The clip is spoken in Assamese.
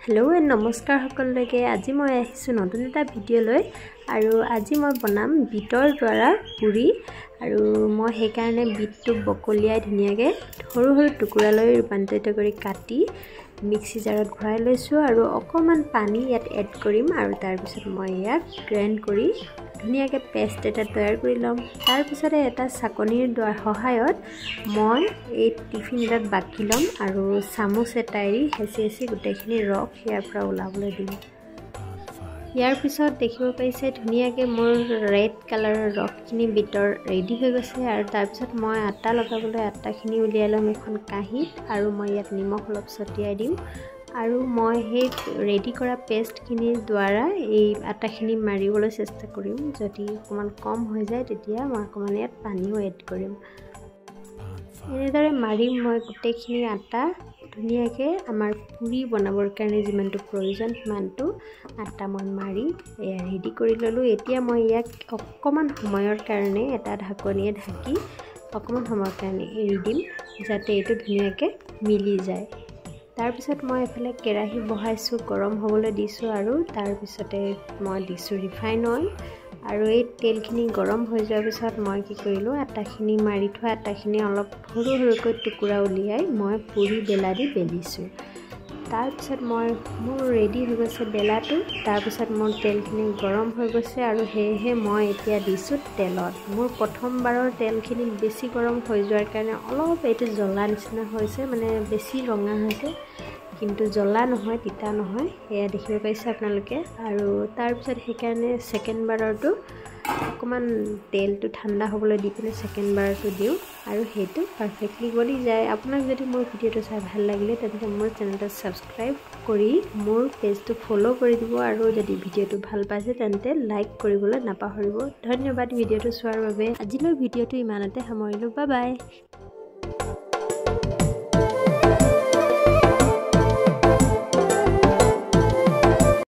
हेलो एंड नमस्कार सकलोके আজি মই আহিছো নতুন এটা ভিডিও লৈ আৰু আজি মই বনাম বিটৰ দ্বাৰা পুৰি আৰু মই সেই কাৰণে বিটটো বকলিয়াই ধুনিয়াকে সৰু সৰু টুকুৰা লৈ ৰূপান্তৰিত কৰি কাটি মিক্সি জাৰত ভৰাই লৈছো আৰু অকমান পানী ইয়াত এড কৰিম আৰু তাৰ পিছত মই ইয়াক গ্ৰাইন্ড কৰি ধুনিয়াকে পেষ্ট এটা তৈয়াৰ কৰি লম তাৰ পিছতে এটা চাকনিৰ দ্বাৰা সহায়ত মই এই টিফিন এটাত বাকি লম আৰু চামুচ এটাইৰি হেচি গুটেখিনি ৰস ইয়াৰ পৰা ওলাবলৈ দিম ইয়াৰ পিছত দেখিব পাইছে ধুনিয়াকে মোৰ ৰেড কালাৰৰ ৰসখিনি বিটৰ ৰেডি হৈ গৈছে আৰু তাৰ পিছত মই আটা লগাবলৈ আটাখিনি উলিয়াই লম এখন কাঁহীত আৰু মই ইয়াত নিমখ অলপ ছটিয়াই দিম আৰু মই সেই ৰেডি কৰা পেষ্টখিনিৰ দ্বাৰা এই আটাখিনি মাৰিবলৈ চেষ্টা কৰিম যদি অকমান কম হৈ যায় তেতিয়া মই অকমান ইয়াত পানীও এড কৰিম এনেদৰে মাৰিম মই গুটেখিনি আটা ধুনিয়াকে আমাৰ পুৰি বনাবৰ কাৰণে যিমানটো প্ৰয়োজন সিমানটো আটা মই মাৰি এয়া ৰেডি কৰি ললো এতিয়া মই ইয়াক অকমান সময়ৰ কাৰণে এটা ঢাকনিয়ে ঢাকি অকমান সময়ৰ কাৰণে এৰি দিম যাতে এটো ধুনিয়াকে মিলি যায় তাৰ পিছত মই এফালে কেৰাহী বহাইছো গৰম হ'বলৈ দিছো আৰু তাৰ পিছতে মই দিছো ৰিফাইন অইল আৰু এই তেলখিনি গৰম হৈ যোৱাৰ পিছত মই কি কৰিলো আটাখিনি মাৰি থোৱা আটাখিনি অলপ সৰু সৰুকৈ টুকুৰা উলিয়াই মই পুৰি বেলা দি বেলিছো তাৰ পিছত মই মোৰ ৰেডি হৈ গৈছে বেলাটো তাৰ পিছত মোৰ তেলখিনি গৰম হৈ গৈছে আৰু হেহে মই এতিয়া দিছো তেলত মোৰ প্ৰথমবাৰৰ তেলখিনি বেছি গৰম হৈ যোৱাৰ কাৰণে অলপ এটো জ্বলা নিচিনা হৈছে মানে বেছি ৰঙা হৈছে কিন্তু জ্বলা নহয় তিতা নহয় এয়া দেখিব পাইছে আপোনালোকে আৰু তাৰ পিছত সেই কাৰণে সেকেন্ড বাৰটো অকমান তেলটো ঠাণ্ডা হ'বলৈ দি কিনে সেকেন্ড বাৰটো দিও আৰু হেতু পাৰফেক্টলি গলি যায় আপোনাক যদি মোৰ ভিডিওটো চাই ভাল লাগিলে তেন্তে মোৰ চেনেলটো সাবস্ক্ৰাইব কৰি মোৰ পেজটো ফলো কৰি দিব আৰু যদি ভিডিওটো ভাল পাইছে তেন্তে লাইক কৰিবলৈ নাপাহৰিব ধন্যবাদ ভিডিওটো চোৱাৰ বাবে আজিলৈ ভিডিওটো ইমানতে সামৰিলো বাই বাই